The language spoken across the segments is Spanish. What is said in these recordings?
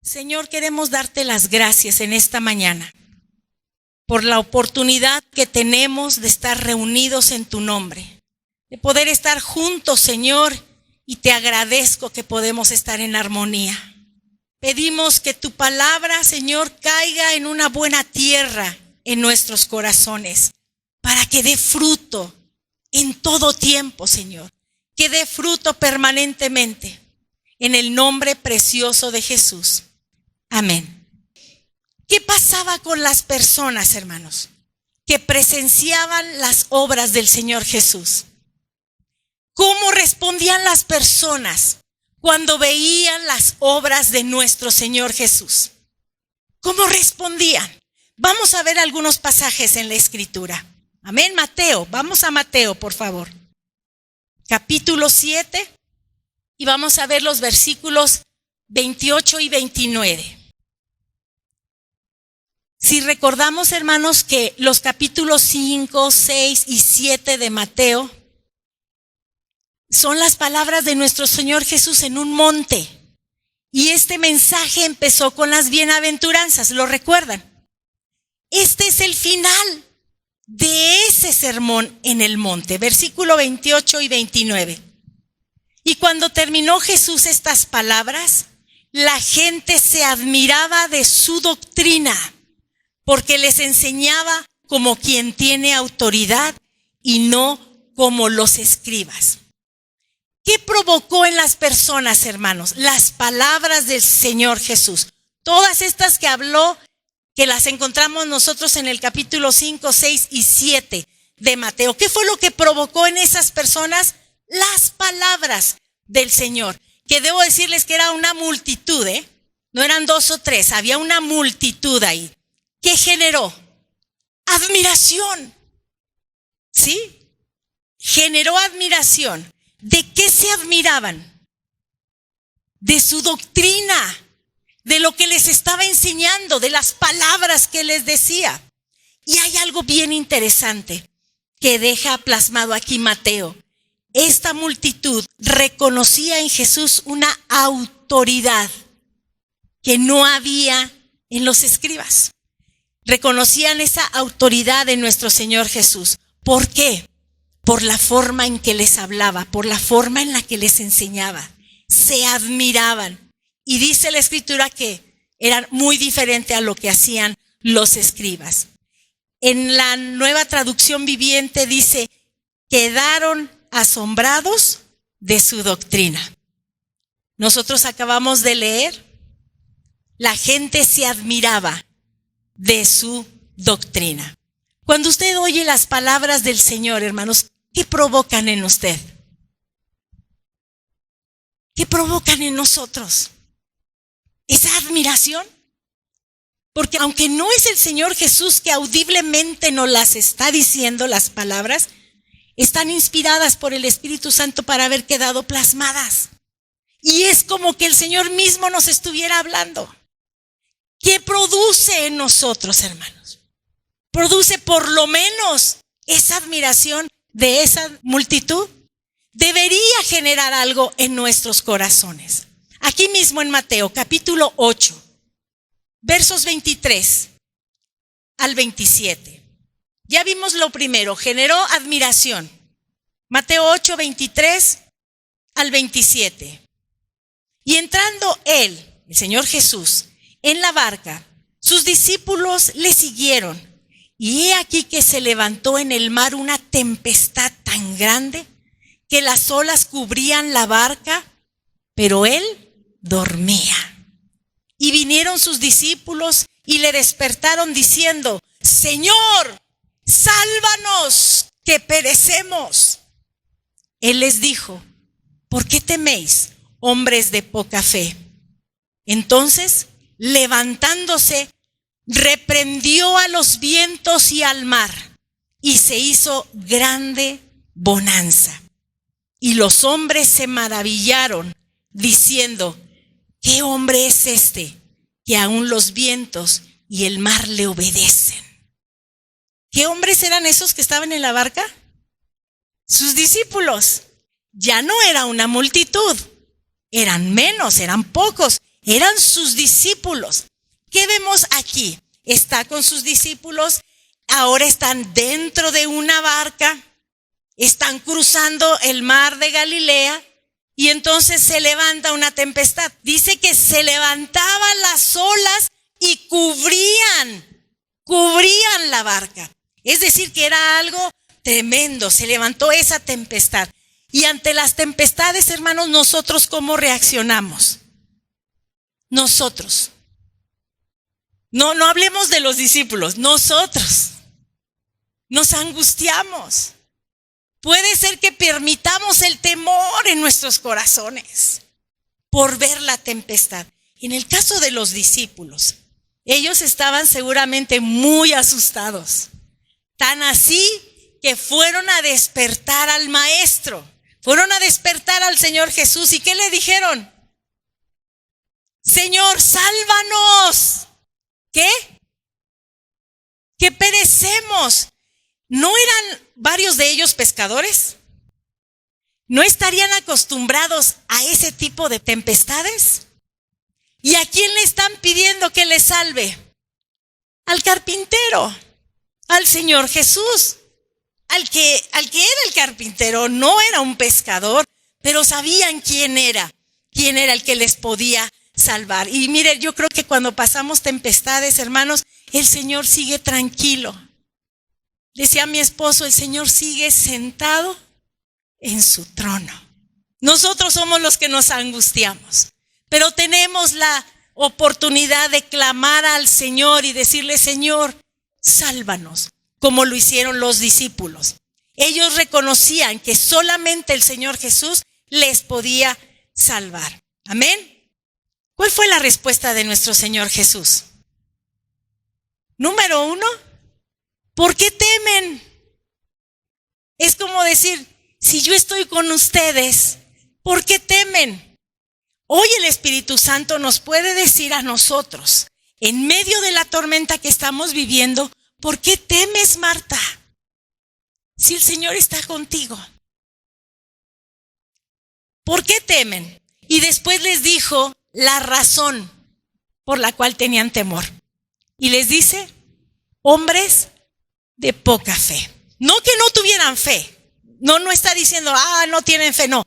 Señor, queremos darte las gracias en esta mañana por la oportunidad que tenemos de estar reunidos en tu nombre, de poder estar juntos, Señor, y te agradezco que podemos estar en armonía. Pedimos que tu palabra, Señor, caiga en una buena tierra en nuestros corazones, para que dé fruto en todo tiempo, Señor, que dé fruto permanentemente, en el nombre precioso de Jesús. Amén. ¿Qué pasaba con las personas, hermanos, que presenciaban las obras del Señor Jesús? ¿Cómo respondían las personas cuando veían las obras de nuestro Señor Jesús? ¿Cómo respondían? Vamos a ver algunos pasajes en la Escritura. Amén. Mateo, vamos a Mateo, por favor. Capítulo 7, y vamos a ver los versículos 28 y 29. Si recordamos, hermanos, que los capítulos 5, 6 y 7 de Mateo son las palabras de nuestro Señor Jesús en un monte. Y este mensaje empezó con las bienaventuranzas, ¿lo recuerdan? Este es el final de ese sermón en el monte, versículo 28 y 29. Y cuando terminó Jesús estas palabras, la gente se admiraba de su doctrina, porque les enseñaba como quien tiene autoridad y no como los escribas. ¿Qué provocó en las personas, hermanos? Las palabras del Señor Jesús. Todas estas que habló, que las encontramos nosotros en el capítulo 5, 6 y 7 de Mateo. ¿Qué fue lo que provocó en esas personas? Las palabras del Señor. Que debo decirles que era una multitud, no eran 2 o 3, había una multitud ahí. ¿Qué generó? Admiración. ¿Sí? Generó admiración. ¿De qué se admiraban? De su doctrina, de lo que les estaba enseñando, de las palabras que les decía. Y hay algo bien interesante que deja plasmado aquí Mateo. Esta multitud reconocía en Jesús una autoridad que no había en los escribas. Reconocían esa autoridad de nuestro Señor Jesús. ¿Por qué? Por la forma en que les hablaba, por la forma en la que les enseñaba. Se admiraban. Y dice la Escritura que eran muy diferentes a lo que hacían los escribas. En la Nueva Traducción Viviente dice, quedaron asombrados de su doctrina. Nosotros acabamos de leer, la gente se admiraba de su doctrina. Cuando usted oye las palabras del Señor, hermanos, ¿qué provocan en usted? ¿Qué provocan en nosotros? ¿Esa admiración? Porque aunque no es el Señor Jesús que audiblemente nos las está diciendo, las palabras están inspiradas por el Espíritu Santo para haber quedado plasmadas. Y es como que el Señor mismo nos estuviera hablando. ¿Qué produce en nosotros, hermanos? Produce por lo menos esa admiración de esa multitud. Debería generar algo en nuestros corazones. Aquí mismo en Mateo, capítulo 8, versos 23 al 27. Ya vimos lo primero, generó admiración. Mateo 8, 23 al 27. Y entrando él, el Señor Jesús, en la barca, sus discípulos le siguieron. Y he aquí que se levantó en el mar una tempestad tan grande que las olas cubrían la barca, pero él dormía. Y vinieron sus discípulos y le despertaron diciendo, Señor, sálvanos, que perecemos. Él les dijo, ¿por qué teméis, hombres de poca fe? Entonces, levantándose, reprendió a los vientos y al mar, y se hizo grande bonanza. Y los hombres se maravillaron, diciendo, ¿qué hombre es este que aún los vientos y el mar le obedecen? ¿Qué hombres eran esos que estaban en la barca? Sus discípulos. Ya no era una multitud, eran menos, eran pocos. Eran sus discípulos. ¿Qué vemos aquí? Está con sus discípulos, ahora están dentro de una barca, están cruzando el mar de Galilea y entonces se levanta una tempestad. Dice que se levantaban las olas y cubrían la barca. Es decir, que era algo tremendo, se levantó esa tempestad. Y ante las tempestades, hermanos, nosotros ¿cómo reaccionamos? Nosotros. No hablemos de los discípulos, nosotros nos angustiamos. Puede ser que permitamos el temor en nuestros corazones por ver la tempestad. En el caso de los discípulos, ellos estaban seguramente muy asustados. Tan así que fueron a despertar al Maestro, fueron a despertar al Señor Jesús. ¿Y qué le dijeron? Señor, sálvanos. ¿Qué? Que perecemos. ¿No eran varios de ellos pescadores? ¿No estarían acostumbrados a ese tipo de tempestades? ¿Y a quién le están pidiendo que les salve? Al carpintero, al Señor Jesús, al que era el carpintero. No era un pescador, pero sabían quién era el que les podía salvar. Y mire, yo creo que cuando pasamos tempestades, hermanos, el Señor sigue tranquilo. Decía mi esposo, el Señor sigue sentado en su trono. Nosotros somos los que nos angustiamos, pero tenemos la oportunidad de clamar al Señor y decirle, Señor, sálvanos, como lo hicieron los discípulos. Ellos reconocían que solamente el Señor Jesús les podía salvar. Amén. ¿Cuál fue la respuesta de nuestro Señor Jesús? Número 1, ¿por qué temen? Es como decir, si yo estoy con ustedes, ¿por qué temen? Hoy el Espíritu Santo nos puede decir a nosotros, en medio de la tormenta que estamos viviendo, ¿por qué temes, Marta? Si el Señor está contigo. ¿Por qué temen? Y después les dijo la razón por la cual tenían temor. Y les dice, hombres de poca fe. No que no tuvieran fe. No está diciendo, no tienen fe, no.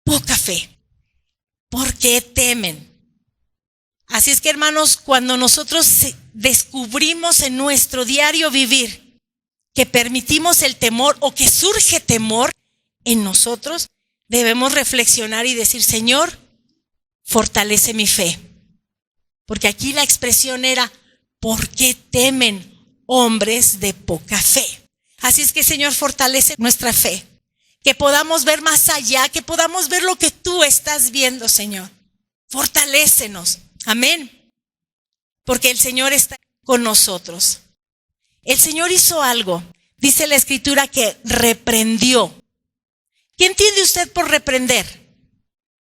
Poca fe. ¿Por qué temen? Así es que, hermanos, cuando nosotros descubrimos en nuestro diario vivir que permitimos el temor o que surge temor en nosotros, debemos reflexionar y decir, Señor, fortalece mi fe. Porque aquí la expresión era, ¿por qué temen hombres de poca fe? Así es que, Señor, fortalece nuestra fe. Que podamos ver más allá, que podamos ver lo que tú estás viendo, Señor. Fortalécenos. Amén. Porque el Señor está con nosotros. El Señor hizo algo. Dice la Escritura que reprendió. ¿Qué entiende usted por reprender?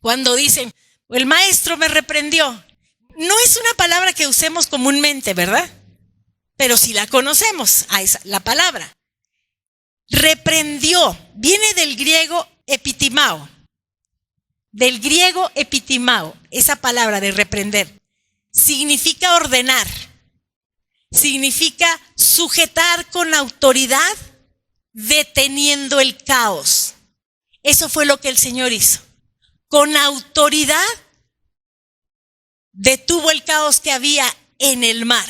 Cuando dicen, el maestro me reprendió. No es una palabra que usemos comúnmente, ¿verdad? Pero si la conocemos, la palabra. Reprendió. Viene del griego epitimao. Del griego epitimao. Esa palabra de reprender. Significa ordenar. Significa sujetar con autoridad, deteniendo el caos. Eso fue lo que el Señor hizo. Con autoridad detuvo el caos que había en el mar,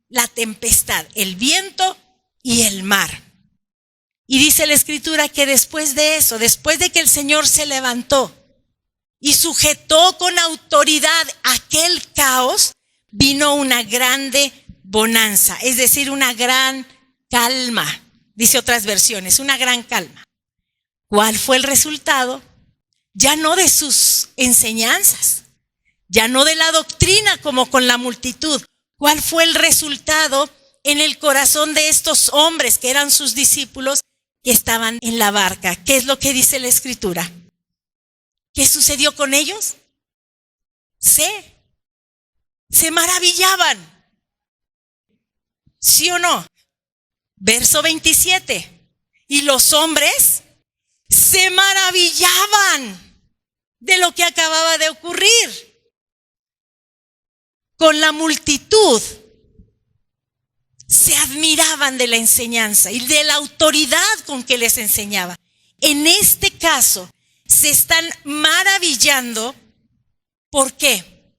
la tempestad, el viento y el mar. Y dice la Escritura que después de eso, después de que el Señor se levantó y sujetó con autoridad aquel caos, vino una grande bonanza, es decir, una gran calma. Dice otras versiones, una gran calma. ¿Cuál fue el resultado? Ya no de sus enseñanzas, ya no de la doctrina como con la multitud. ¿Cuál fue el resultado en el corazón de estos hombres que eran sus discípulos que estaban en la barca? ¿Qué es lo que dice la Escritura? ¿Qué sucedió con ellos? Se maravillaban. ¿Sí o no? Verso 27. Y los hombres se maravillaban de lo que acababa de ocurrir. con la multitud se admiraban de la enseñanza y de la autoridad con que les enseñaba. En este caso, se están maravillando. ¿Por qué?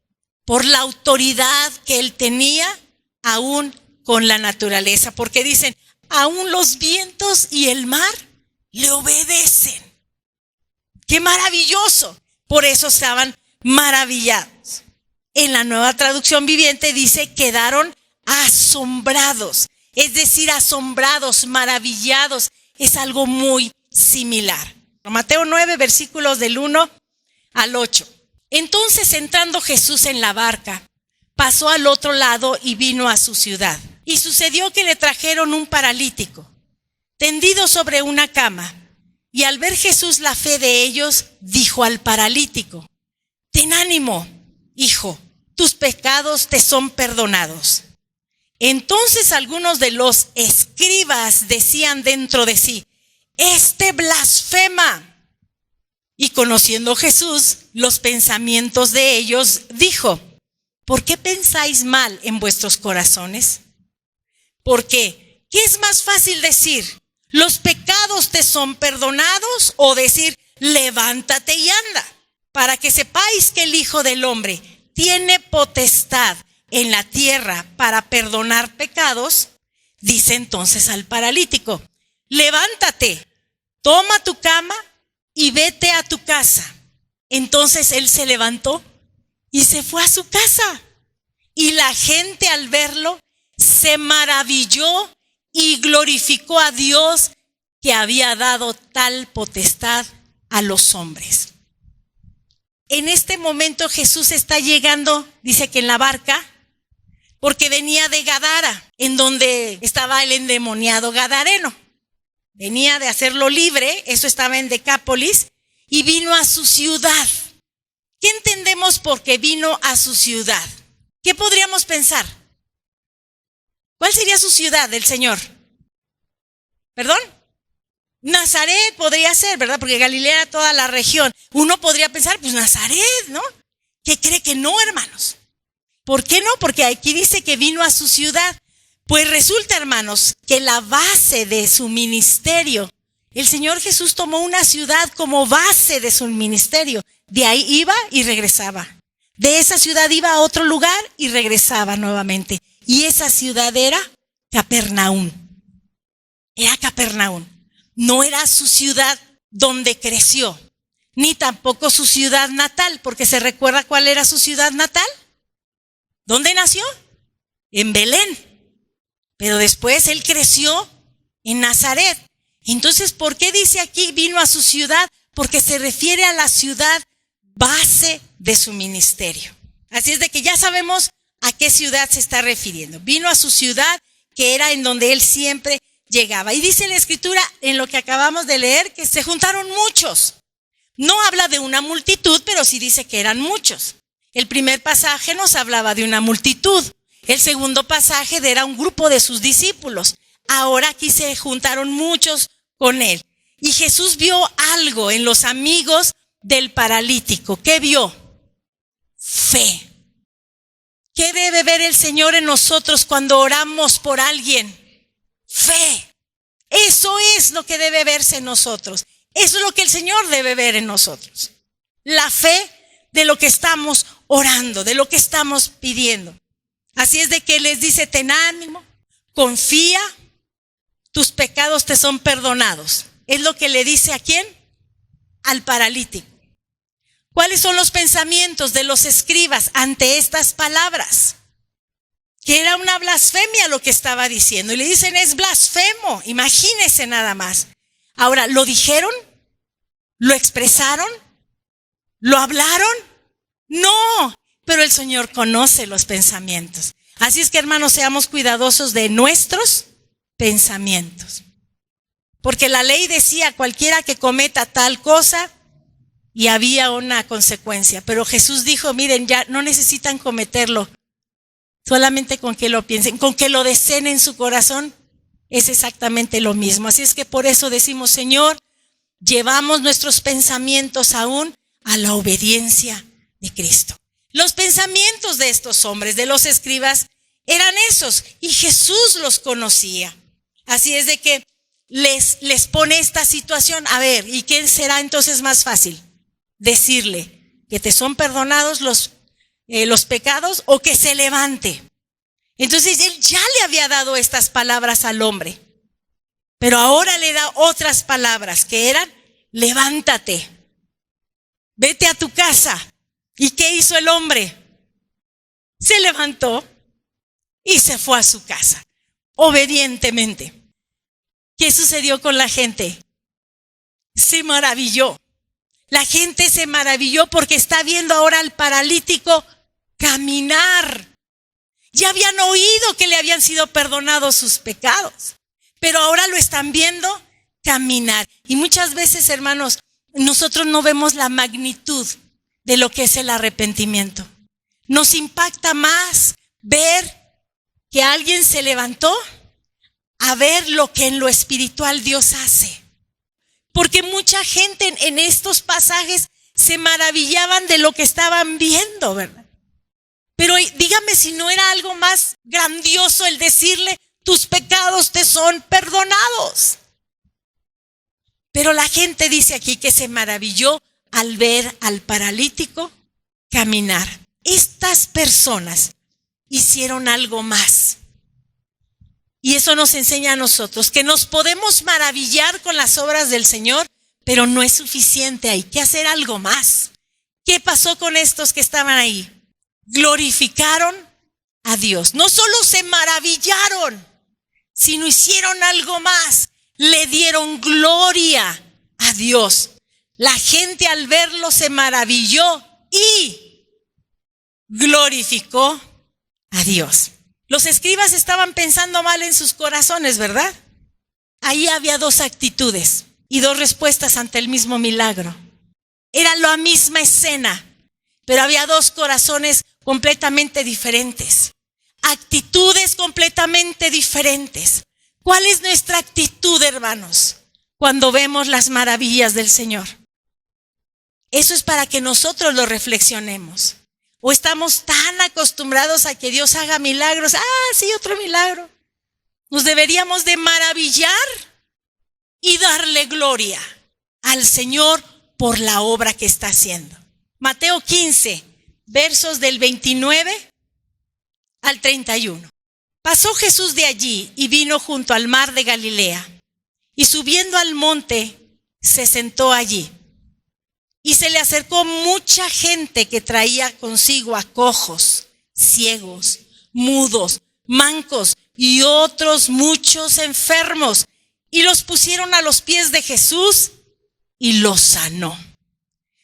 Por la autoridad que él tenía aún con la naturaleza. Porque dicen, aún los vientos y el mar le obedecen. ¡Qué maravilloso! Por eso estaban maravillados. En la Nueva Traducción Viviente dice, quedaron asombrados. Es decir, asombrados, maravillados. Es algo muy similar. Mateo 9, versículos del 1 al 8. Entonces, entrando Jesús en la barca, pasó al otro lado y vino a su ciudad. Y sucedió que le trajeron un paralítico, tendido sobre una cama. Y al ver Jesús la fe de ellos, dijo al paralítico, ten ánimo, hijo, tus pecados te son perdonados. Entonces algunos de los escribas decían dentro de sí, este blasfema. Y conociendo Jesús los pensamientos de ellos, dijo, ¿por qué pensáis mal en vuestros corazones? Porque, ¿qué es más fácil decir? ¿Los pecados te son perdonados? O decir, levántate y anda, para que sepáis que el Hijo del Hombre tiene potestad en la tierra para perdonar pecados. Dice entonces al paralítico, levántate, toma tu cama y vete a tu casa. Entonces él se levantó y se fue a su casa. Y la gente al verlo se maravilló y glorificó a Dios que había dado tal potestad a los hombres. En este momento Jesús está llegando, dice que en la barca, porque venía de Gadara, en donde estaba el endemoniado gadareno. Venía de hacerlo libre, eso estaba en Decápolis, y vino a su ciudad. ¿Qué entendemos por qué vino a su ciudad? ¿Qué podríamos pensar? ¿Cuál sería su ciudad del Señor? ¿Perdón? Nazaret podría ser, ¿verdad? Porque Galilea era toda la región. Uno podría pensar, pues Nazaret, ¿no? ¿Qué cree que no, hermanos? ¿Por qué no? Porque aquí dice que vino a su ciudad. Pues resulta, hermanos, que la base de su ministerio, el Señor Jesús tomó una ciudad como base de su ministerio. De ahí iba y regresaba. De esa ciudad iba a otro lugar y regresaba nuevamente. Y esa ciudad era Capernaum. Era Capernaum. No era su ciudad donde creció, ni tampoco su ciudad natal, porque ¿se recuerda cuál era su ciudad natal? ¿Dónde nació? En Belén. Pero después él creció en Nazaret. Entonces, ¿por qué dice aquí vino a su ciudad? Porque se refiere a la ciudad base de su ministerio. Así es de que ya sabemos a qué ciudad se está refiriendo. Vino a su ciudad, que era en donde él siempre llegaba. Y dice la Escritura, en lo que acabamos de leer, que se juntaron muchos. No habla de una multitud, pero sí dice que eran muchos. El primer pasaje nos hablaba de una multitud. El segundo pasaje era un grupo de sus discípulos. Ahora aquí se juntaron muchos con él. Y Jesús vio algo en los amigos del paralítico. ¿Qué vio? Fe. ¿Qué debe ver el Señor en nosotros cuando oramos por alguien? Fe. Eso es lo que debe verse en nosotros. Eso es lo que el Señor debe ver en nosotros. La fe de lo que estamos orando, de lo que estamos pidiendo. Así es de que les dice, ten ánimo, confía, tus pecados te son perdonados. Es lo que le dice ¿a quién? Al paralítico. ¿Cuáles son los pensamientos de los escribas ante estas palabras? Que era una blasfemia lo que estaba diciendo. Y le dicen, es blasfemo. Imagínense nada más. Ahora, ¿lo dijeron? ¿Lo expresaron? ¿Lo hablaron? No, pero el Señor conoce los pensamientos. Así es que, hermanos, seamos cuidadosos de nuestros pensamientos. Porque la ley decía, cualquiera que cometa tal cosa, y había una consecuencia. Pero Jesús dijo, miren, ya no necesitan cometerlo. Solamente con que lo piensen, con que lo deseen en su corazón, es exactamente lo mismo. Así es que por eso decimos, Señor, llevamos nuestros pensamientos aún a la obediencia de Cristo. Los pensamientos de estos hombres, de los escribas, eran esos, y Jesús los conocía. Así es de que les pone esta situación. A ver, ¿y qué será entonces más fácil? Decirle que te son perdonados los pecados o que se levante. Entonces él ya le había dado estas palabras al hombre, pero ahora le da otras palabras que eran: levántate, vete a tu casa. ¿Y qué hizo el hombre? Se levantó y se fue a su casa, obedientemente. ¿Qué sucedió con la gente? Se maravilló. La gente se maravilló porque está viendo ahora al paralítico caminar. Ya habían oído que le habían sido perdonados sus pecados, pero ahora lo están viendo caminar. Y muchas veces, hermanos, nosotros no vemos la magnitud de lo que es el arrepentimiento. Nos impacta más ver que alguien se levantó a ver lo que en lo espiritual Dios hace. Porque mucha gente en estos pasajes se maravillaban de lo que estaban viendo, ¿verdad? Pero dígame si no era algo más grandioso el decirle: tus pecados te son perdonados. Pero la gente dice aquí que se maravilló al ver al paralítico caminar. Estas personas hicieron algo más. Y eso nos enseña a nosotros que nos podemos maravillar con las obras del Señor, pero no es suficiente, hay que hacer algo más. ¿Qué pasó con estos que estaban ahí? Glorificaron a Dios. No solo se maravillaron, sino hicieron algo más. Le dieron gloria a Dios. La gente al verlo se maravilló y glorificó a Dios. Los escribas estaban pensando mal en sus corazones, ¿verdad? Ahí había dos actitudes y dos respuestas ante el mismo milagro. Era la misma escena, pero había dos corazones completamente diferentes. Actitudes completamente diferentes. ¿Cuál es nuestra actitud, hermanos, cuando vemos las maravillas del Señor? Eso es para que nosotros lo reflexionemos. ¿O estamos tan acostumbrados a que Dios haga milagros? Sí, otro milagro. Nos deberíamos de maravillar y darle gloria al Señor por la obra que está haciendo. Mateo 15, versos del 29 al 31. Pasó Jesús de allí y vino junto al mar de Galilea, y subiendo al monte se sentó allí. Y se le acercó mucha gente que traía consigo a cojos, ciegos, mudos, mancos y otros muchos enfermos. Y los pusieron a los pies de Jesús y los sanó.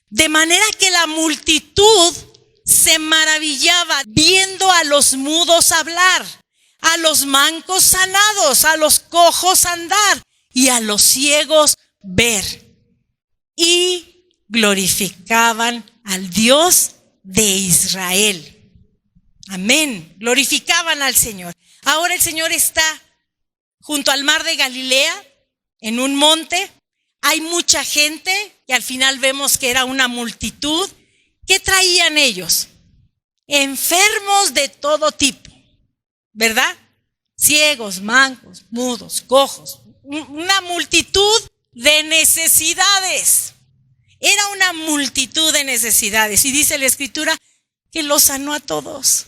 De manera que la multitud se maravillaba viendo a los mudos hablar, a los mancos sanados, a los cojos andar y a los ciegos ver. Y glorificaban al Dios de Israel. Amén. Glorificaban al Señor. Ahora el Señor está junto al mar de Galilea, en un monte. Hay mucha gente, que al final vemos que era una multitud. ¿Qué traían ellos? Enfermos de todo tipo, ¿verdad? Ciegos, mancos, mudos, cojos. Una multitud de necesidades. Era una multitud de necesidades. Y dice la Escritura que los sanó a todos.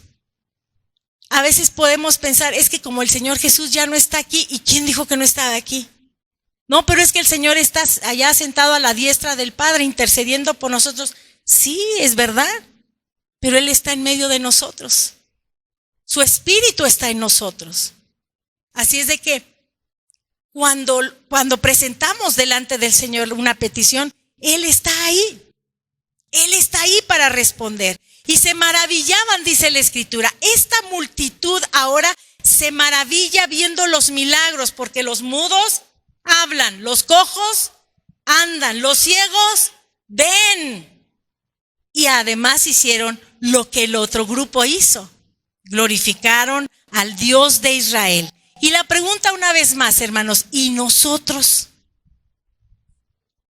A veces podemos pensar, es que como el Señor Jesús ya no está aquí, ¿y quién dijo que no estaba aquí? No, pero es que el Señor está allá sentado a la diestra del Padre intercediendo por nosotros. Sí, es verdad, pero Él está en medio de nosotros. Su Espíritu está en nosotros. Así es de que cuando presentamos delante del Señor una petición, Él está ahí. Él está ahí para responder. Y se maravillaban, dice la Escritura. Esta multitud ahora se maravilla viendo los milagros, porque los mudos hablan, los cojos andan, los ciegos ven. Y además hicieron lo que el otro grupo hizo. Glorificaron al Dios de Israel. Y la pregunta una vez más, hermanos, ¿y nosotros?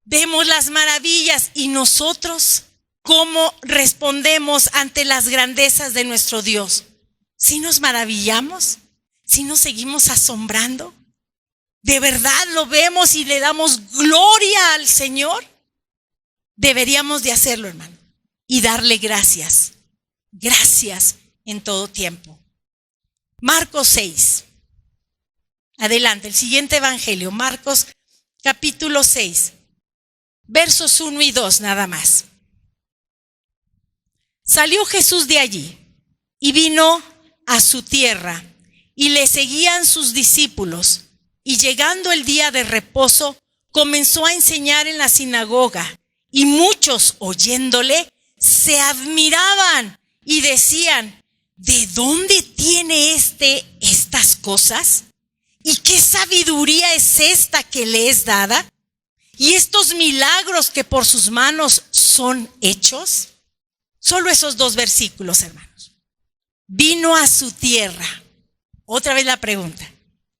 Vemos las maravillas, ¿y nosotros cómo respondemos ante las grandezas de nuestro Dios. ¿Sí nos maravillamos? ¿Sí nos seguimos asombrando? ¿De verdad lo vemos y le damos gloria al Señor? Deberíamos de hacerlo, hermano, y darle gracias. Gracias en todo tiempo. Marcos 6. Adelante, el siguiente evangelio, Marcos capítulo 6, versos 1 y 2 nada más. Salió Jesús de allí y vino a su tierra, y le seguían sus discípulos. Y llegando el día de reposo, comenzó a enseñar en la sinagoga, y muchos oyéndole se admiraban y decían: ¿de dónde tiene estas cosas? ¿Y qué sabiduría es esta que le es dada? ¿Y estos milagros que por sus manos son hechos? Solo esos 2 versículos, hermanos. Vino a su tierra. Otra vez la pregunta: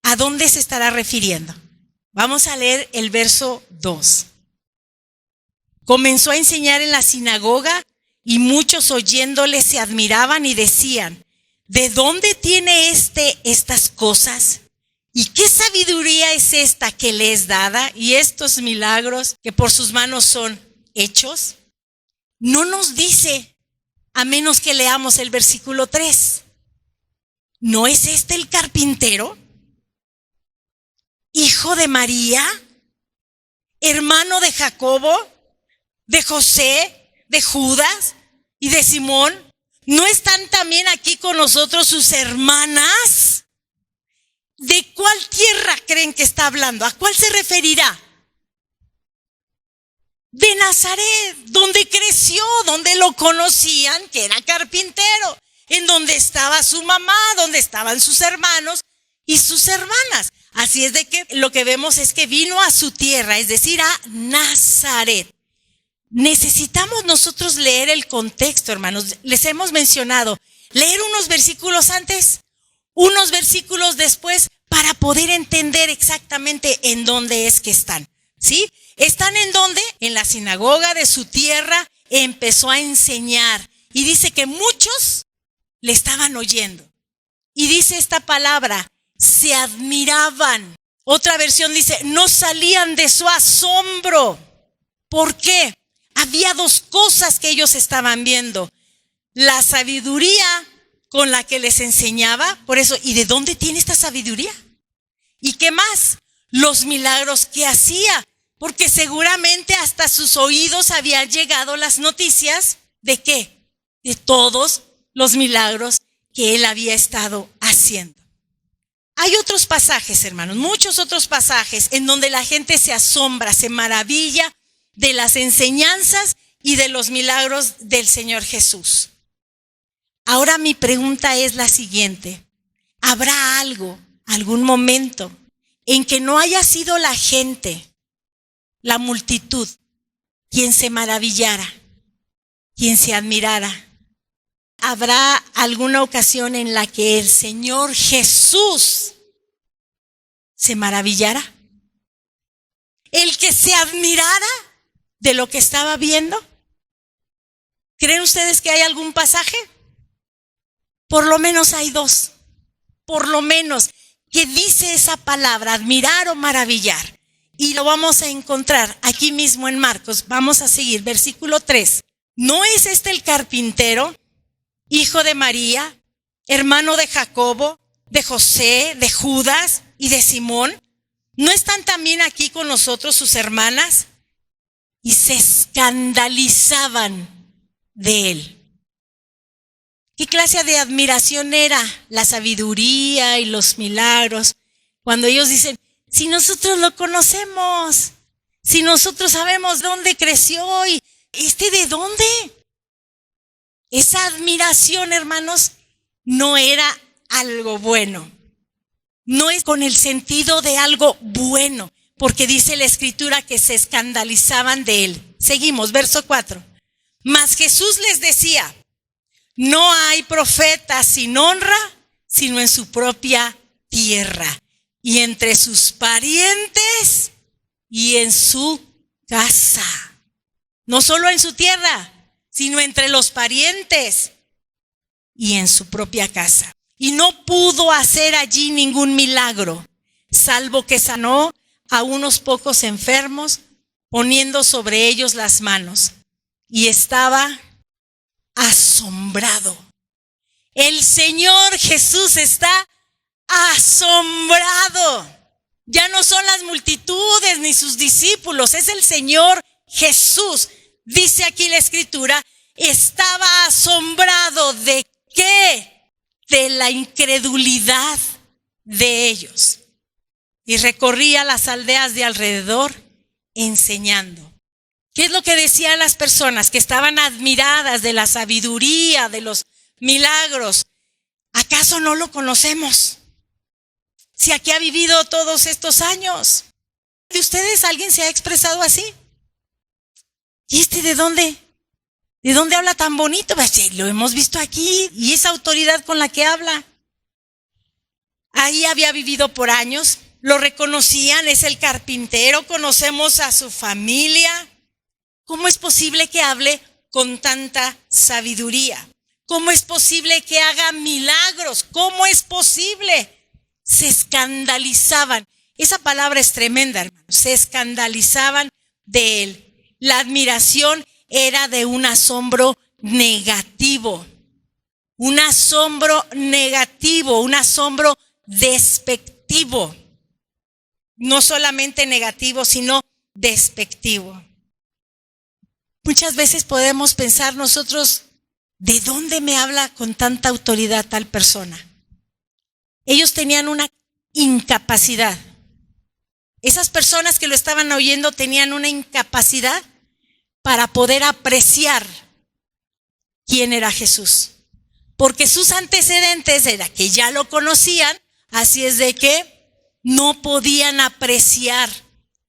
¿a dónde se estará refiriendo? Vamos a leer el verso 2. Comenzó a enseñar en la sinagoga, y muchos oyéndole se admiraban y decían: ¿de dónde tiene estas cosas? ¿Y qué sabiduría es esta que le es dada? ¿Y estos milagros que por sus manos son hechos? No nos dice, a menos que leamos el versículo 3. ¿No es este el carpintero, hijo de María, hermano de Jacobo, de José, de Judas y de Simón? ¿No están también aquí con nosotros sus hermanas? ¿De cuál tierra creen que está hablando? ¿A cuál se referirá? De Nazaret, donde creció, donde lo conocían, que era carpintero, en donde estaba su mamá, donde estaban sus hermanos y sus hermanas. Así es de que lo que vemos es que vino a su tierra, es decir, a Nazaret. Necesitamos nosotros leer el contexto, hermanos. Les hemos mencionado, leer unos versículos antes, unos versículos después, para poder entender exactamente en dónde es que están. ¿Sí? ¿Están en dónde? En la sinagoga de su tierra. Empezó a enseñar. Y dice que muchos le estaban oyendo. Y dice esta palabra: se admiraban. Otra versión dice: no salían de su asombro. ¿Por qué? Había 2 cosas que ellos estaban viendo: la sabiduría con la que les enseñaba. Por eso, ¿y de dónde tiene esta sabiduría? ¿Y qué más? Los milagros que hacía, porque seguramente hasta sus oídos habían llegado las noticias ¿de qué? De todos los milagros que él había estado haciendo. Hay otros pasajes, hermanos, muchos otros pasajes en donde la gente se asombra, se maravilla de las enseñanzas y de los milagros del Señor Jesús. Ahora mi pregunta es la siguiente: ¿habrá algún momento en que no haya sido la gente, la multitud, quien se maravillara, quien se admirara? ¿Habrá alguna ocasión en la que el Señor Jesús se maravillara? ¿El que se admirara de lo que estaba viendo? ¿Creen ustedes que hay algún pasaje? Por lo menos hay 2. Por lo menos que dice esa palabra, admirar o maravillar. Y lo vamos a encontrar aquí mismo en Marcos. Vamos a seguir, versículo 3. ¿No es este el carpintero, hijo de María, hermano de Jacobo, de José, de Judas y de Simón? ¿No están también aquí con nosotros sus hermanas? Y se escandalizaban de él. ¿Qué clase de admiración era la sabiduría y los milagros? Cuando ellos dicen: si nosotros lo conocemos, si nosotros sabemos dónde creció, y ¿de dónde? Esa admiración, hermanos, no era algo bueno. No es con el sentido de algo bueno, porque dice la Escritura que se escandalizaban de él. Seguimos, verso 4. Mas Jesús les decía: no hay profeta sin honra, sino en su propia tierra, y entre sus parientes, y en su casa. No solo en su tierra, sino entre los parientes y en su propia casa. Y no pudo hacer allí ningún milagro, salvo que sanó a unos pocos enfermos, poniendo sobre ellos las manos. Y estaba asombrado. El Señor Jesús está asombrado. Ya no son las multitudes ni sus discípulos, es el Señor Jesús. Dice aquí la Escritura, estaba asombrado ¿de qué? De la incredulidad de ellos. Y recorría las aldeas de alrededor enseñando. ¿Qué es lo que decían las personas que estaban admiradas de la sabiduría, de los milagros? ¿Acaso no lo conocemos? Si aquí ha vivido todos estos años. ¿De ustedes alguien se ha expresado así? ¿Y de dónde? ¿De dónde habla tan bonito? Pues sí, lo hemos visto aquí. Y esa autoridad con la que habla. Ahí había vivido por años. Lo reconocían, es el carpintero. Conocemos a su familia. ¿Cómo es posible que hable con tanta sabiduría? ¿Cómo es posible que haga milagros? ¿Cómo es posible? Se escandalizaban. Esa palabra es tremenda, hermano. Se escandalizaban de él. La admiración era de un asombro negativo. Un asombro negativo, un asombro despectivo. No solamente negativo, sino despectivo. Muchas veces podemos pensar nosotros, ¿de dónde me habla con tanta autoridad tal persona? Ellos tenían una incapacidad. Esas personas que lo estaban oyendo tenían una incapacidad para poder apreciar quién era Jesús. Porque sus antecedentes era que ya lo conocían, así es de que no podían apreciar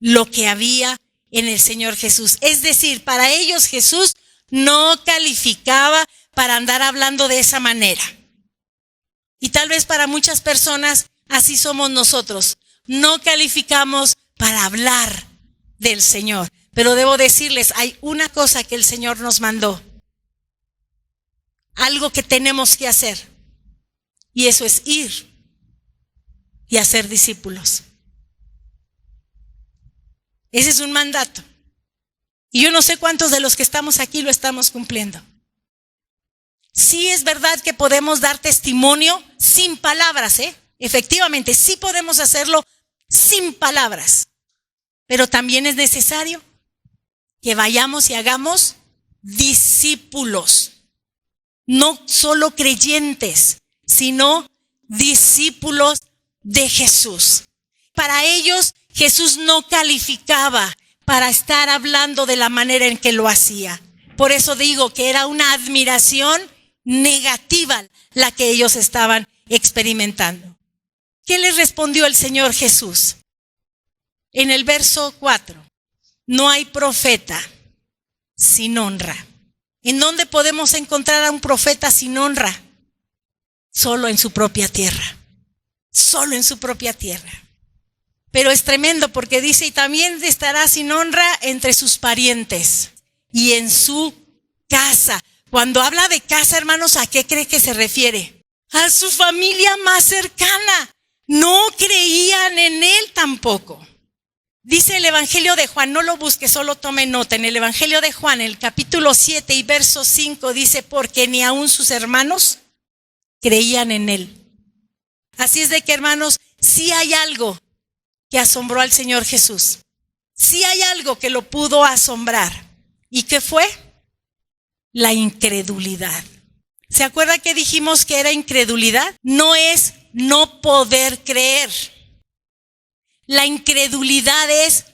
lo que había en el Señor Jesús. Es decir, para ellos Jesús no calificaba para andar hablando de esa manera. Y tal vez para muchas personas así somos nosotros. No calificamos para hablar del Señor. Pero debo decirles, hay una cosa que el Señor nos mandó. Algo que tenemos que hacer. Y eso es ir y hacer discípulos. Ese es un mandato. Y yo no sé cuántos de los que estamos aquí lo estamos cumpliendo. Sí es verdad que podemos dar testimonio sin palabras, Efectivamente, sí podemos hacerlo sin palabras. Pero también es necesario que vayamos y hagamos discípulos. No solo creyentes, sino discípulos de Jesús. Para ellos, Jesús no calificaba para estar hablando de la manera en que lo hacía. Por eso digo que era una admiración negativa la que ellos estaban experimentando. ¿Qué les respondió el Señor Jesús? En el verso 4, no hay profeta sin honra. ¿En dónde podemos encontrar a un profeta sin honra? Solo en su propia tierra. Solo en su propia tierra. Pero es tremendo porque dice, y también estará sin honra entre sus parientes y en su casa. Cuando habla de casa, hermanos, ¿a qué cree que se refiere? A su familia más cercana. No creían en él tampoco. Dice el Evangelio de Juan, no lo busque, solo tome nota. En el Evangelio de Juan, el capítulo 7 y verso 5 dice, porque ni aun sus hermanos creían en él. Así es de que, hermanos, sí hay algo que asombró al Señor Jesús. Sí hay algo que lo pudo asombrar. ¿Y qué fue? La incredulidad. ¿Se acuerda que dijimos que era incredulidad? No es no poder creer. La incredulidad es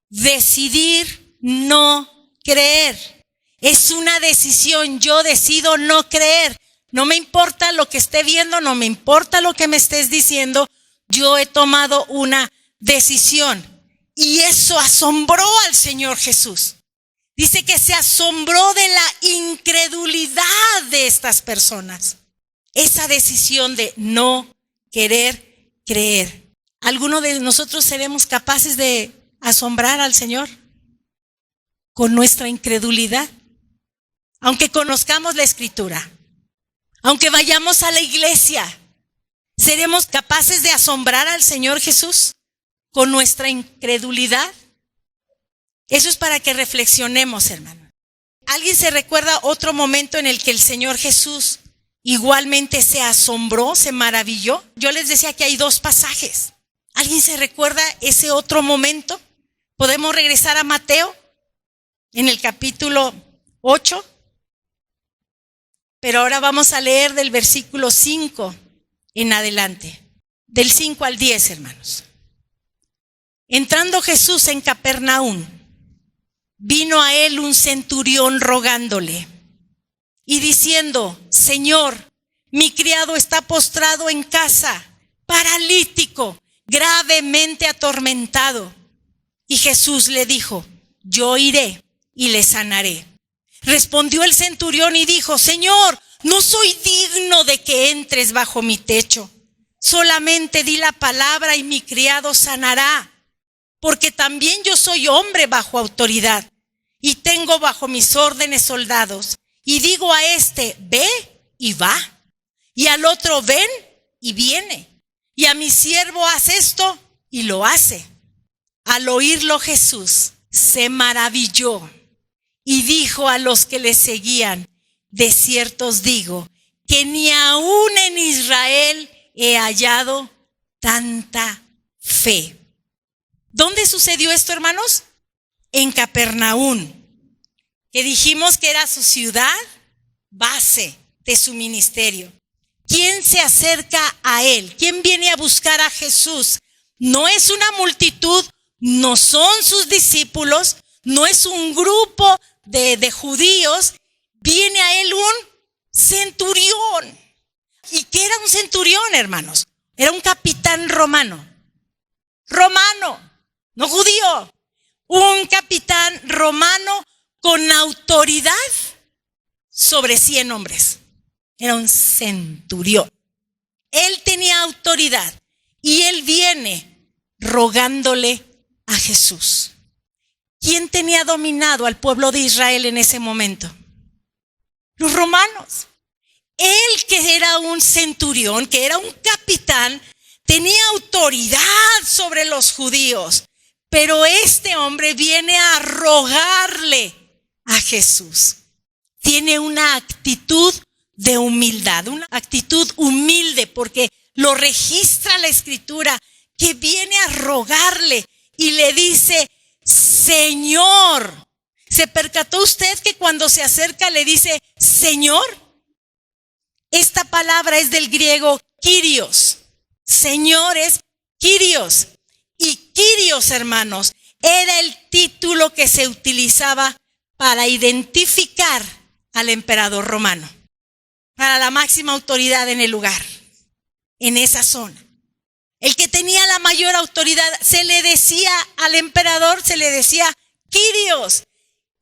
decidir no creer. Es una decisión. Yo decido no creer. No me importa lo que esté viendo, no me importa lo que me estés diciendo. Yo he tomado una decisión. Y eso asombró al Señor Jesús. Dice que se asombró de la incredulidad de estas personas. Esa decisión de no querer creer. ¿Alguno de nosotros seremos capaces de asombrar al Señor con nuestra incredulidad? aunque conozcamos la Escritura, aunque vayamos a la iglesia, ¿seremos capaces de asombrar al Señor Jesús con nuestra incredulidad? Eso es para que reflexionemos, hermano. ¿Alguien se recuerda otro momento en el que el Señor Jesús igualmente se asombró, se maravilló? Yo les decía que hay dos pasajes. ¿Alguien se recuerda ese otro momento? ¿Podemos regresar a Mateo en el capítulo 8? Pero ahora vamos a leer del versículo 5 en adelante. Del 5 al 10, hermanos. Entrando Jesús en Capernaum, vino a él un centurión rogándole y diciendo: Señor, mi criado está postrado en casa, paralítico, gravemente atormentado. Y Jesús le dijo: yo iré y le sanaré. Respondió el centurión y dijo: Señor, no soy digno de que entres bajo mi techo. Solamente di la palabra y mi criado sanará. Porque también yo soy hombre bajo autoridad y tengo bajo mis órdenes soldados. Y digo a este: ve y va. Y al otro: ven y viene. Y a mi siervo: haz esto, y lo hace. Al oírlo Jesús se maravilló y dijo a los que le seguían: de cierto os digo que ni aún en Israel he hallado tanta fe. ¿Dónde sucedió esto, hermanos? En Capernaum, que dijimos que era su ciudad base de su ministerio. ¿Quién se acerca a él? ¿Quién viene a buscar a Jesús? No es una multitud, no son sus discípulos, no es un grupo de judíos. Viene a él un centurión. ¿Y qué era un centurión, hermanos? Era un capitán romano. No judío. Un capitán romano con autoridad sobre 100 hombres. Era un centurión. Él tenía autoridad y él viene rogándole a Jesús. ¿Quién tenía dominado al pueblo de Israel en ese momento? Los romanos. Él, que era un centurión, que era un capitán, tenía autoridad sobre los judíos. Pero este hombre viene a rogarle a Jesús. Tiene una actitud de humildad, una actitud humilde, porque lo registra la Escritura, que viene a rogarle y le dice: Señor. ¿Se percató usted que cuando se acerca le dice Señor? Esta palabra es del griego Kyrios. Señor es Kyrios. Y Kyrios, hermanos, era el título que se utilizaba para identificar al emperador romano, para la máxima autoridad en el lugar, en esa zona. El que tenía la mayor autoridad, se le decía al emperador, se le decía Kyrios.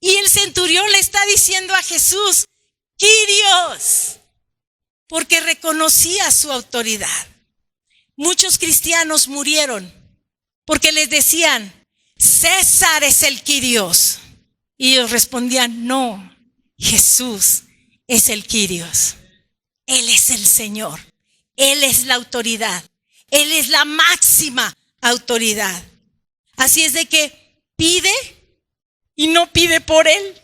Y el centurión le está diciendo a Jesús: Kyrios, porque reconocía su autoridad. Muchos cristianos murieron porque les decían: César es el Kyrios. Y ellos respondían: no, Jesús es el Kyrios. Él es el Señor. Él es la autoridad. Él es la máxima autoridad. Así es de que pide y no pide por él.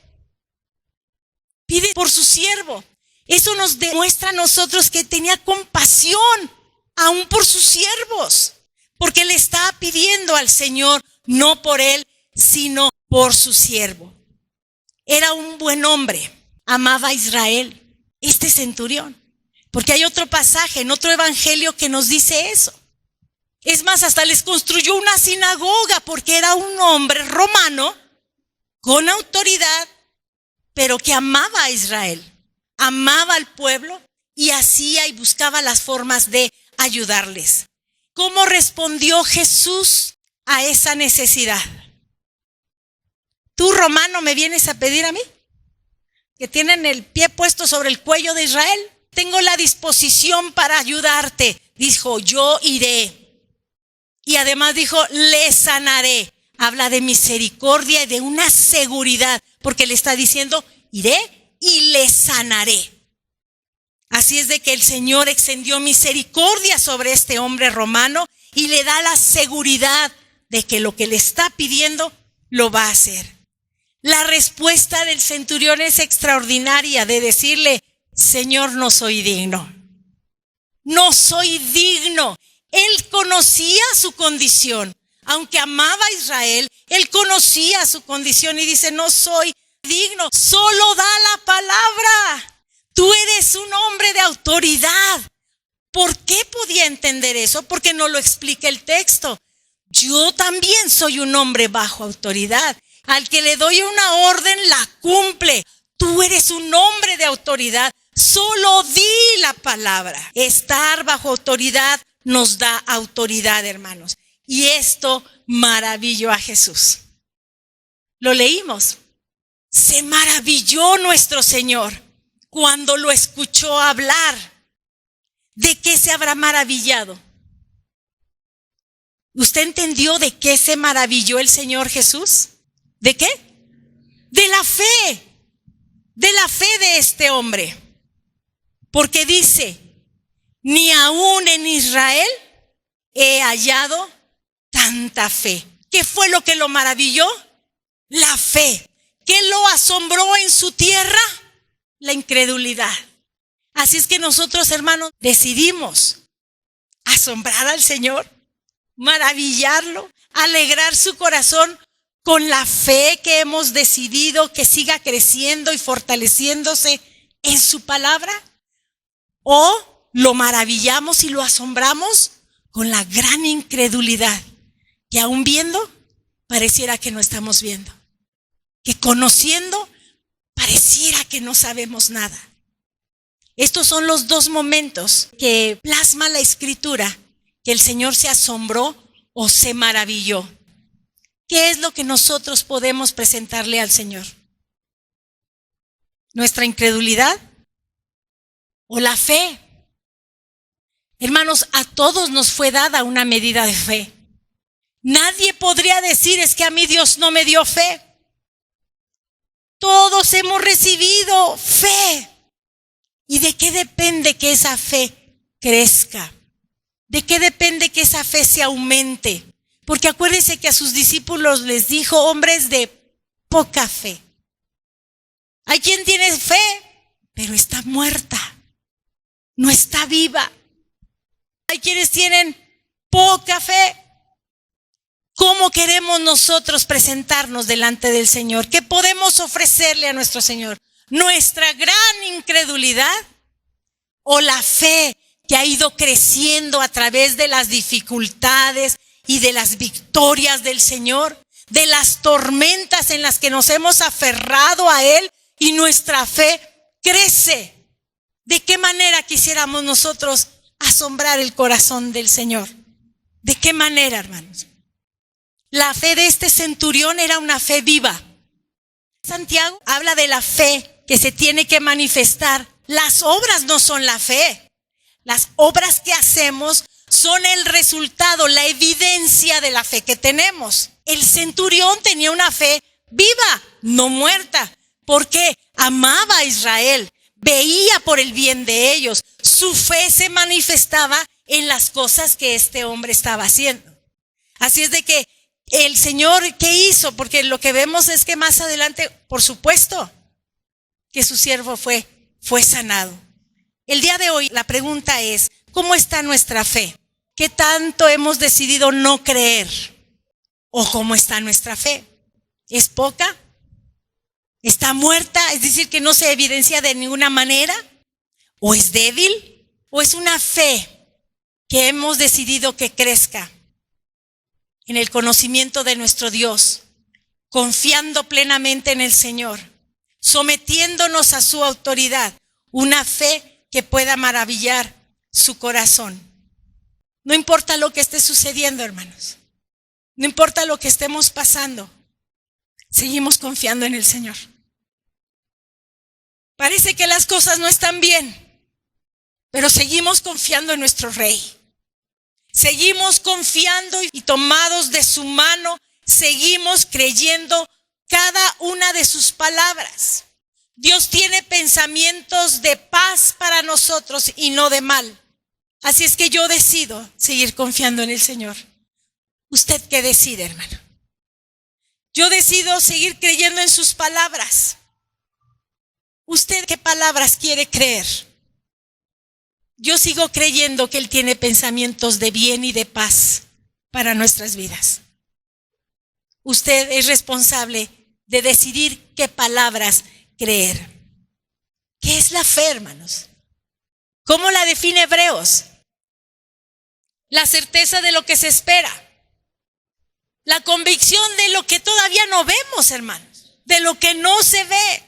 Pide por su siervo. Eso nos demuestra a nosotros que tenía compasión aún por sus siervos, porque le estaba pidiendo al Señor no por él, sino por su siervo. Era un buen hombre, amaba a Israel, este centurión, porque hay otro pasaje en otro evangelio que nos dice eso. Es más, hasta les construyó una sinagoga, porque era un hombre romano con autoridad, pero que amaba a Israel, amaba al pueblo y hacía y buscaba las formas de ayudarles. ¿Cómo respondió Jesús a esa necesidad? ¿Tú, romano, me vienes a pedir a mí? Que tienen el pie puesto sobre el cuello de Israel. Tengo la disposición para ayudarte. Dijo: yo iré. Y además dijo: le sanaré. Habla de misericordia y de una seguridad, porque le está diciendo: iré y le sanaré. Así es de que el Señor extendió misericordia sobre este hombre romano y le da la seguridad de que lo que le está pidiendo lo va a hacer. La respuesta del centurión es extraordinaria, de decirle: Señor, no soy digno. No soy digno. Él conocía su condición. Aunque amaba a Israel, él conocía su condición y dice: no soy digno. Solo da la palabra. Tú eres un hombre de autoridad. ¿Por qué podía entender eso? Porque no lo explica el texto. Yo también soy un hombre bajo autoridad. Al que le doy una orden, la cumple. Tú eres un hombre de autoridad. Solo di la palabra. Estar bajo autoridad nos da autoridad, hermanos. Y esto maravilló a Jesús. Lo leímos. Se maravilló nuestro Señor cuando lo escuchó hablar. ¿De qué se habrá maravillado? ¿Usted entendió de qué se maravilló el Señor Jesús? ¿De qué? De la fe. De la fe de este hombre. Porque dice: ni aún en Israel he hallado tanta fe. ¿Qué fue lo que lo maravilló? La fe. ¿Qué lo asombró en su tierra? La incredulidad. Así es que nosotros, hermanos, decidimos asombrar al Señor, maravillarlo, alegrar su corazón con la fe que hemos decidido que siga creciendo y fortaleciéndose en su palabra. ¿O lo maravillamos y lo asombramos con la gran incredulidad que aún viendo pareciera que no estamos viendo? Que conociendo pareciera que no sabemos nada. Estos son los dos momentos que plasma la Escritura, que el Señor se asombró o se maravilló. ¿Qué es lo que nosotros podemos presentarle al Señor? ¿Nuestra incredulidad o la fe? Hermanos, a todos nos fue dada una medida de fe. Nadie podría decir: es que a mí Dios no me dio fe. Todos hemos recibido fe. ¿Y de qué depende que esa fe crezca? ¿De qué depende que esa fe se aumente? Porque acuérdense que a sus discípulos les dijo: hombres de poca fe. Hay quien tiene fe, pero está muerta, no está viva. Hay quienes tienen poca fe. ¿Cómo queremos nosotros presentarnos delante del Señor? ¿Qué podemos ofrecerle a nuestro Señor? ¿Nuestra gran incredulidad o la fe que ha ido creciendo a través de las dificultades y de las victorias del Señor, de las tormentas en las que nos hemos aferrado a Él y nuestra fe crece? ¿De qué manera quisiéramos nosotros asombrar el corazón del Señor? ¿De qué manera, hermanos? La fe de este centurión era una fe viva. Santiago habla de la fe que se tiene que manifestar. Las obras no son la fe. Las obras que hacemos son el resultado, la evidencia de la fe que tenemos. El centurión tenía una fe viva, no muerta, porque amaba a Israel, veía por el bien de ellos. Su fe se manifestaba en las cosas que este hombre estaba haciendo. Así es de que el Señor, ¿qué hizo? Porque lo que vemos es que más adelante, por supuesto, que su siervo fue sanado. El día de hoy la pregunta es: ¿cómo está nuestra fe? ¿Qué tanto hemos decidido no creer? ¿O cómo está nuestra fe? ¿Es poca? ¿Está muerta? Es decir, que no se evidencia de ninguna manera. ¿O es débil? ¿O es una fe que hemos decidido que crezca en el conocimiento de nuestro Dios, confiando plenamente en el Señor, sometiéndonos a su autoridad? Una fe que pueda maravillar su corazón. No importa lo que esté sucediendo, hermanos. No importa lo que estemos pasando. Seguimos confiando en el Señor. Parece que las cosas no están bien, pero seguimos confiando en nuestro Rey. Seguimos confiando y tomados de su mano, seguimos creyendo cada una de sus palabras. Dios tiene pensamientos de paz para nosotros y no de mal. Así es que yo decido seguir confiando en el Señor. ¿Usted qué decide, hermano? Yo decido seguir creyendo en sus palabras. ¿Usted qué palabras quiere creer? Yo sigo creyendo que Él tiene pensamientos de bien y de paz para nuestras vidas. Usted es responsable de decidir qué palabras creer. ¿Qué es la fe, hermanos? ¿Cómo la define Hebreos? La certeza de lo que se espera. La convicción de lo que todavía no vemos, hermanos. De lo que no se ve.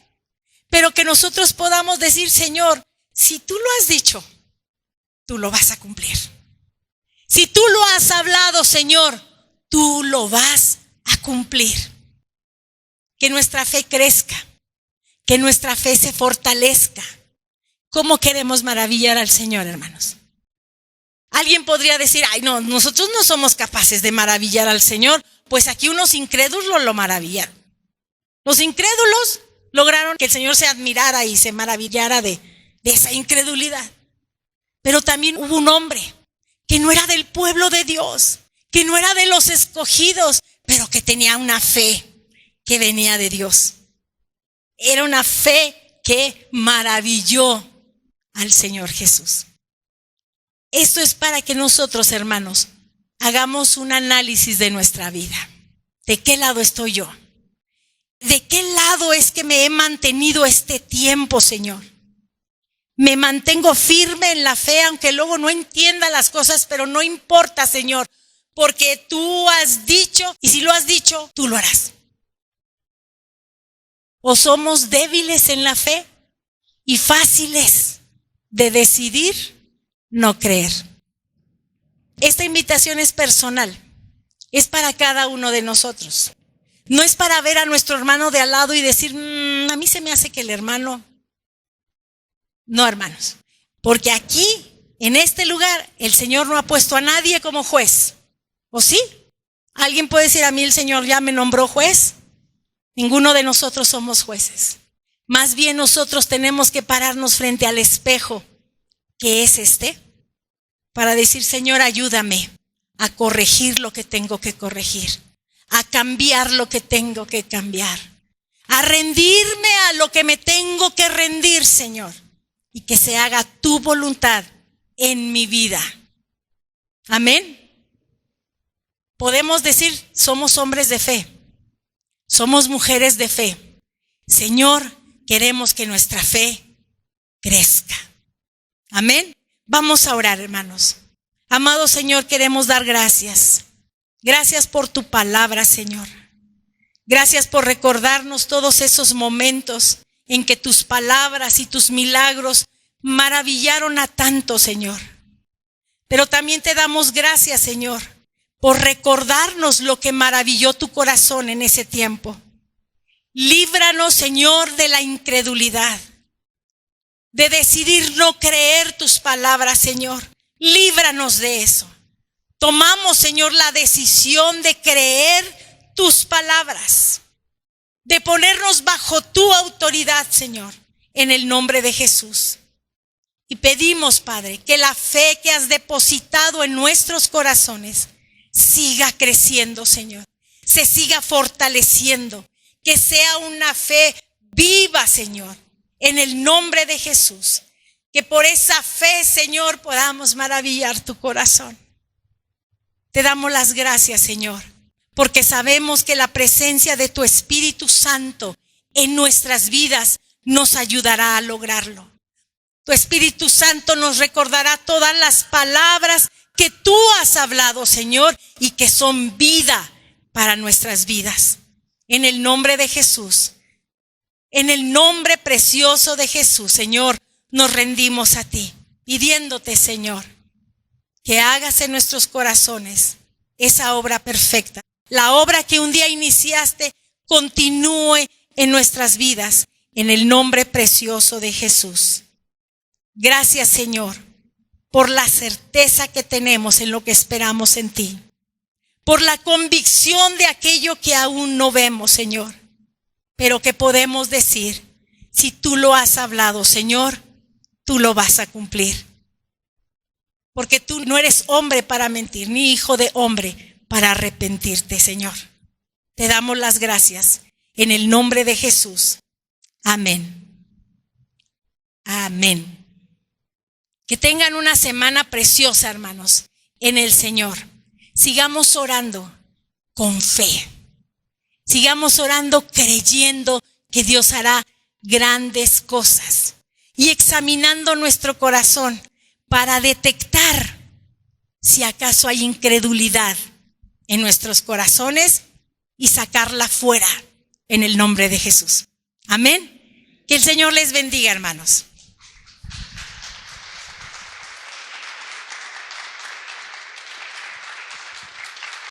Pero que nosotros podamos decir, Señor, si tú lo has dicho, tú lo vas a cumplir. Si tú lo has hablado, Señor, tú lo vas a cumplir. Que nuestra fe crezca. Que nuestra fe se fortalezca. ¿Cómo queremos maravillar al Señor, hermanos? Alguien podría decir, ay no, nosotros no somos capaces de maravillar al Señor. Pues aquí unos incrédulos lo maravillaron. Los incrédulos lograron que el Señor se admirara y se maravillara de esa incredulidad. Pero también hubo un hombre que no era del pueblo de Dios, que no era de los escogidos, pero que tenía una fe que venía de Dios. Era una fe que maravilló al Señor Jesús. Esto es para que nosotros, hermanos, hagamos un análisis de nuestra vida. ¿De qué lado estoy yo? ¿De qué lado es que me he mantenido este tiempo, Señor? Me mantengo firme en la fe, aunque luego no entienda las cosas, pero no importa, Señor, porque tú has dicho, y si lo has dicho, tú lo harás. ¿O somos débiles en la fe y fáciles de decidir no creer? Esta invitación es personal, es para cada uno de nosotros. No es para ver a nuestro hermano de al lado y decir, a mí se me hace que el hermano... No, hermanos, porque aquí, en este lugar, el Señor no ha puesto a nadie como juez. ¿O sí? ¿Alguien puede decir, a mí el Señor ya me nombró juez? Ninguno de nosotros somos jueces. Más bien nosotros tenemos que pararnos frente al espejo, que es este, para decir, Señor, ayúdame a corregir lo que tengo que corregir, a cambiar lo que tengo que cambiar, a rendirme a lo que me tengo que rendir, Señor, y que se haga tu voluntad en mi vida. Amén. Podemos decir, somos hombres de fe, somos mujeres de fe. Señor, queremos que nuestra fe crezca. Amén. Vamos a orar, hermanos. Amado Señor, queremos dar gracias. Gracias por tu palabra, Señor. Gracias por recordarnos todos esos momentos en que tus palabras y tus milagros maravillaron a tanto, Señor. Pero también te damos gracias, Señor, por recordarnos lo que maravilló tu corazón en ese tiempo. Líbranos, Señor, de la incredulidad, de decidir no creer tus palabras, Señor. Líbranos de eso. Tomamos, Señor, la decisión de creer tus palabras, de ponernos bajo tu autoridad, Señor, en el nombre de Jesús. Y pedimos, Padre, que la fe que has depositado en nuestros corazones siga creciendo, Señor, se siga fortaleciendo, que sea una fe viva, Señor, en el nombre de Jesús. Que por esa fe, Señor, podamos maravillar tu corazón. Te damos las gracias, Señor, porque sabemos que la presencia de tu Espíritu Santo en nuestras vidas nos ayudará a lograrlo. Tu Espíritu Santo nos recordará todas las palabras que tú has hablado, Señor, y que son vida para nuestras vidas. En el nombre de Jesús, en el nombre precioso de Jesús, Señor, nos rendimos a ti, pidiéndote, Señor, que hagas en nuestros corazones esa obra perfecta. La obra que un día iniciaste continúe en nuestras vidas, en el nombre precioso de Jesús. Gracias, Señor, por la certeza que tenemos en lo que esperamos en ti, por la convicción de aquello que aún no vemos, Señor, pero que podemos decir, Si tú lo has hablado, Señor, tú lo vas a cumplir. Porque tú no eres hombre para mentir, ni hijo de hombre para arrepentirte, Señor. Te damos las gracias en el nombre de Jesús. Amén. Amén. Que tengan una semana preciosa, hermanos, en el Señor. Sigamos orando con fe. Sigamos orando creyendo que Dios hará grandes cosas y examinando nuestro corazón para detectar si acaso hay incredulidad en nuestros corazones y sacarla fuera en el nombre de Jesús. Amén. Que el Señor les bendiga, hermanos.